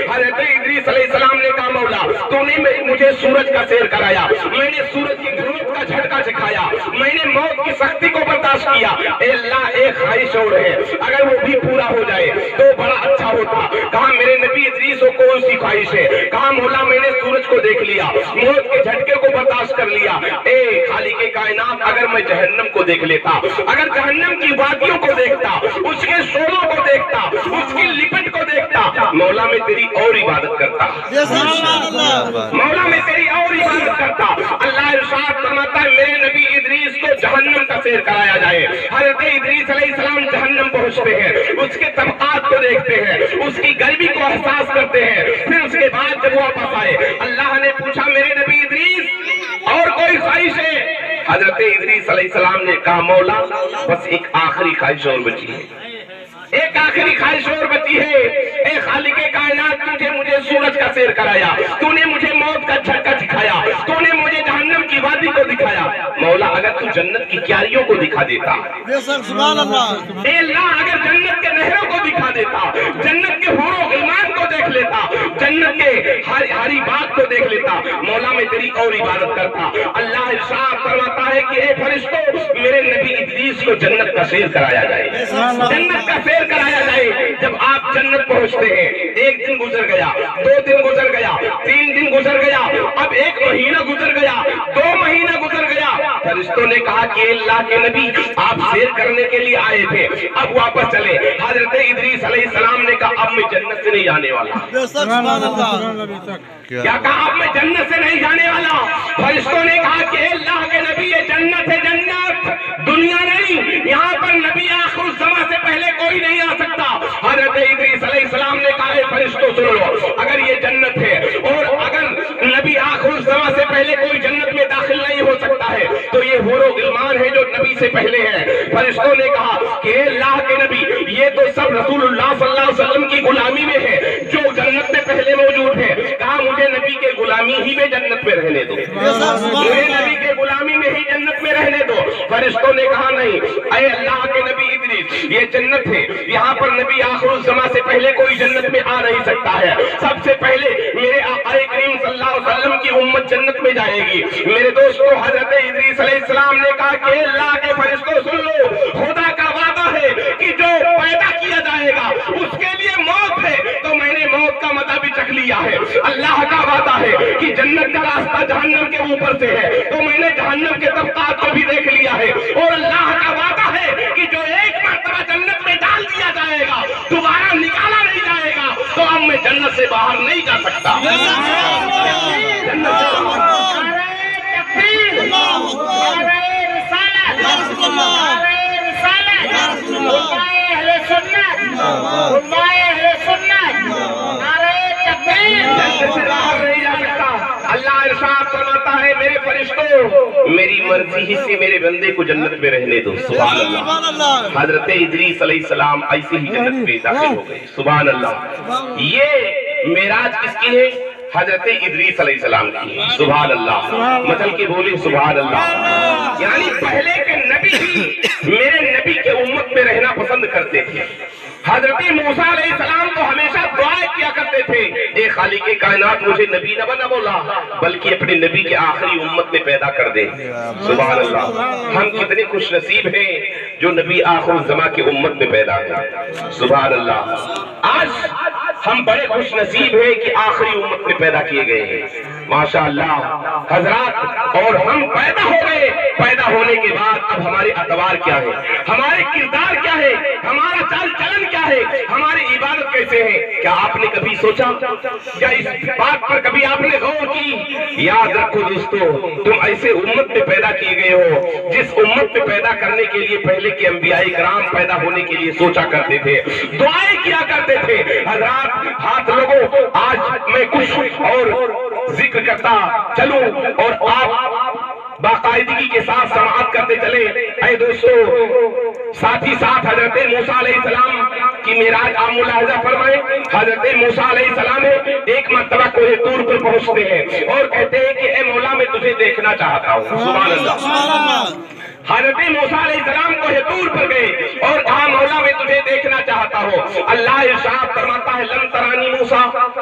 حضرت ادریس علیہ السلام نے کہا مولا تو نے مجھے سورج کا سیر کرایا، میں نے سورج کی گرود کا جھٹکا سکھایا، میں نے موت کی سختی کو برداشت کیا، اے اللہ ایک خواہش اور ہے، اگر وہ بھی پورا ہو جائے تو بڑا اچھا ہوتا۔ کہا میرے نبی ادریس کو کون سی خواہش ہے؟ کہا مولا میں نے سورج کو دیکھ لیا، موت کے جھٹکے کو برداشت کر لیا، اے خالق کائنات اگر میں جہنم کو دیکھ لیتا، اگر جہنم کی وادیوں کو دیکھتا، اس کے شعلوں کو دیکھتا، اس کی لپٹ کو دیکھتا، مولا میں تیری اور عبادت کرتا، مولا میں تیری اور عبادت کرتا۔ اللہ ارشاد فرماتا ہے میرے نبی ادریس کو جہنم کا سیر کرایا جائے، حضرت ادریس علیہ السلام جہنم پہنچتے ہیں، اس کے طبقات کو دیکھتے ہیں، اس کی گرمی کو احساس کرتے ہیں، پھر اس کے بعد جب واپس آئے اللہ نے پوچھا میرے نبی ادریس اور کوئی خواہش ہے؟ حضرت ادریس علیہ السلام نے کہا مولا بس ایک آخری خواہش اور بچی ہے، ایک آخری خواہش اور بچی ہے، اے خالق کائنات تجھے مجھے سورج کا سیر کرایا، تو نے مجھے موت کا جھٹکا دکھایا، تو نے مجھے جہنم کی وادی کو دکھایا، مولا اگر تو جنت کی کیاریوں کو دکھا دیتا، سبحان اللہ، اے اللہ اگر جنت کے نہروں کو دکھا دیتا، جنت کے حور و غلمان کو دیکھ لیتا، جنت کے ہری باغ کو دیکھ لیتا، مولا میں تیری اور عبادت کرتا۔ اللہ ارشاد فرماتا ہے کہ اے فرشتوں میرے نبی ادریس کو جنت کا سیر کرایا جائے، جنت کا سیر کرایا جائے۔ جب آپ جنت پہنچتے ہیں ایک دن گزر گیا، 2 دن گزر گیا، 3 دن گزر گیا، اب 1 مہینہ گزر گیا، 2 مہینہ گزر گیا، فرشتوں نے کہا کہ اللہ کے نبی آپ سیر کرنے کے لیے آئے تھے اب واپس چلے۔ حضرت ادریس علیہ السلام نے کہا اب میں جنت سے نہیں جانے والا، کیا کہا اب میں جنت سے نہیں جانے والا؟ فرشتوں نے کہا کہ اللہ کے نبی یہ جنت ہے، جنت دنیا نہیں، یہاں پر نبی آخر الزمان سے پہلے کوئی نہیں آ سکتا۔ حضرت ادریس علیہ السلام نے کہا اے فرشتوں سن لو، اگر یہ جنت ہے اور اگر نبی آخر الزمان سے پہلے کوئی جنت میں داخل نہیں ہو سکتا ہے تو یہ حور و غلمان ہے جو نبی سے پہلے ہیں۔ فرشتوں نے کہا کہ اے اللہ کے نبی یہ تو سب رسول اللہ صلی اللہ علیہ وسلم کی غلامی میں ہے جو جنت میں پہلے موجود ہے، کہا مجھے نبی کے غلامی ہی میں جنت میں رہنے دو، مجھے نبی کے غلامی میں ہی جنت میں رہنے دو۔ فرشتوں نے کہا نہیں اے اللہ کے نبی ادریس یہ جنت ہے، یہاں پر نبی آخر الزمان سے پہلے کوئی جنت میں آ نہیں سکتا ہے، سب سے پہلے میرے آقا کریم صلی اللہ علیہ وسلم کی امت جنت میں جائے گی۔ میرے دوستو حضرت ادریس علیہ السلام نے کہا کہ اللہ کے فرشتوں سن لو، خدا کا وعدہ ہے کہ جو پیدا کیا جائے گا اس کے لیے موت ہے، تو میں نے موت کا مزہ بھی چکھ لیا ہے۔ اللہ کا وعدہ ہے کہ جنت کا راستہ جہنم کے اوپر سے ہے، تو میں نے جہنم کے طبقات کو بھی دیکھ لیا ہے، اور اللہ کا وعدہ ہے کہ جو ایک مرتبہ جنت میں ڈال دیا جائے گا دوبارہ نکالا نہیں جائے گا، تو اب میں جنت سے باہر نہیں جا سکتا۔ اللہ ارشاد فرماتا ہے میرے فرشتوں میری مرضی ہی سے میرے بندے کو جنت میں رہنے دو، سبحان اللہ۔ حضرت ادریس علیہ السلام ایسے ہی جنت میں داخل ہو گئے، سبحان اللہ۔ یہ معراج کس کی ہے؟ حضرت ادریس علیہ السلام کی، سبحان اللہ۔ مچل کے بولے سبحان اللہ۔ یعنی پہلے کے نبی ہی میرے نبی کے امت میں رہنا پسند کرتے تھے۔ حضرت موسیٰ علیہ السلام تو ہمیشہ دعائیں کیا کرتے تھے اے خالق کائنات مجھے نبی نہ بنا مولا بلکہ اپنے نبی کے آخری امت میں پیدا کر دے، سبحان اللہ۔ ہم کتنے خوش نصیب ہیں جو نبی آخر الزمان کی امت میں پیدا ہیں، سبحان اللہ۔ آج ہم بڑے خوش نصیب ہیں کہ آخری امت میں پیدا کیے گئے ہیں، ماشاءاللہ حضرات۔ اور ہم پیدا ہو گئے، پیدا ہونے کے بعد اب ہمارے اطوار کیا ہے، ہمارے کردار کیا ہے، ہمارا چال چلن کیا ہے، ہماری عبادت کیسے ہے؟ کیا آپ نے کبھی سوچا؟ کیا اس بات پر کبھی آپ نے غور کی؟ یاد رکھو دوستو تم ایسے امت میں پیدا کیے گئے ہو جس امت میں پیدا کرنے کے لیے پہلے کے انبیاء کرام پیدا ہونے کے لیے سوچا کرتے تھے، دعائیں کیا کرتے تھے۔ حضرات ہاتھ لوگوں، آج میں کچھ اور ذکر کرتا چلوں اور آپ باقاعدگی کے ساتھ سماعت کرتے چلے۔ اے دوستو ساتھ ہی ساتھ حضرت موسیٰ علیہ السلام کی معراج آپ ملاحظہ فرمائیں۔ حضرت موسیٰ علیہ السلام ایک مرتبہ کوہ طور پر پہنچتے ہیں اور کہتے ہیں کہ اے مولا میں تجھے دیکھنا چاہتا ہوں، سبحان اللہ۔ حضرت موسیٰ علیہ السلام کوہ طور پر گئے اور کہا مولا میں تجھے دیکھنا چاہتا ہوں۔ اللہ ارشاد فرماتا ہے لن ترانی موسیٰ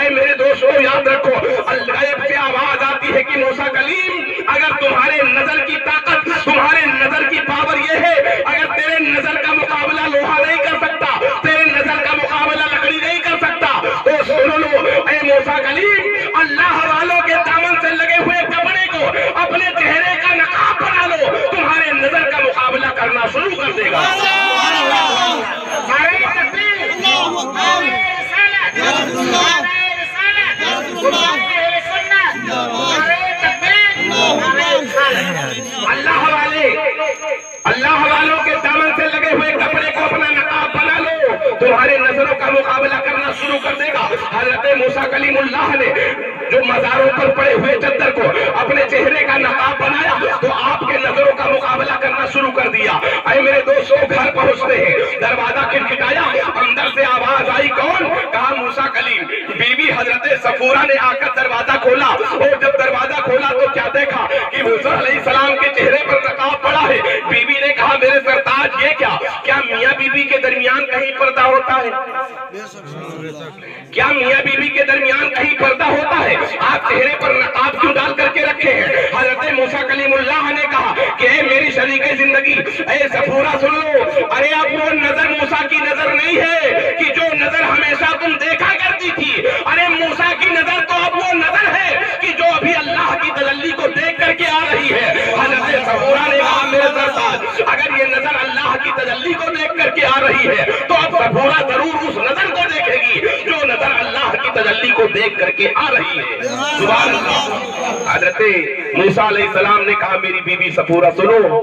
اے میرے دوستو یاد رکھو، غیب سے آواز آتی ہے کہ موسیٰ کلیم اگر تمہارے نظر کی طاقت، تمہارے نظر کی پاور یہ ہے، اگر تیرے نظر کا مقابلہ لوہا نہیں کر سکتا، تیرے نظر کا مقابلہ لکڑی نہیں کر سکتا، تو سن لو اے موسیٰ کلیم، اللہ والوں کے دامن سے لگے ہوئے کپڑے کو اپنے چہرے کا نقاب بنا لو، تمہارے نظر کا مقابلہ کرنا شروع کر دے گا۔ اللہ والوں کے دامن سے لگے ہوئے کپڑے کو اپنا نقاب بنا لو، تمہارے نظروں کا مقابلہ کرنا شروع کر دے گا۔ حضرت موسیٰ کلیم اللہ نے جو مزاروں پر پڑے ہوئے چادر کو اپنے چہرے کا نقاب بنایا تو آپ کے نظروں کا مقابلہ کرنا شروع کر دیا۔ اے میرے دوستو گھر پہنچتے ہیں، دروازہ کھٹکھٹایا، اندر سے آواز آئی، کون؟ کہا موسیٰ کلیم۔ بیوی حضرت صفورہ نے آ کر دروازہ کھولا، اور جب دروازہ کھولا تو کیا دیکھا کہ موسیٰ علیہ السلام کے چہرے پر نقاب پڑا ہے۔ بیوی نے کہا میرے سرتاج یہ کیا میاں بیوی کے درمیان کہیں پردہ ہوتا ہے؟ کیا میاں بیوی کے درمیان کہیں پردہ ہوتا ہے؟ آپ چہرے پر نقاب کیوں ڈال کر کے رکھے ہیں؟ حضرت موسیٰ کلیم اللہ نے کہا کہ اے میری شریک زندگی، اے صفورہ سن لو، ارے اب وہ نظر موسیٰ کی نظر نہیں ہے کہ جو نظر ہمیشہ تم دیکھا کرتی تھی، ارے موسیٰ کی نظر تو اب وہ نظر ہے کہ جو ابھی اللہ کی تجلی کو دیکھ کر کے آ رہی ہے۔ حضرت صفورہ نے کہا میرے سرتاج اگر یہ نظر اللہ کی تجلی کو دیکھ کر کے آ رہی ہے تو اب صفورہ ضرور اس نظر کو دیکھے گی جو نظر اللہ کی تجلی کو دیکھ کر کے آ رہی ہے۔ سبحان اللہ۔ حضرت موسیٰ علیہ السلام نے کہا میری بیوی صفورہ سنو،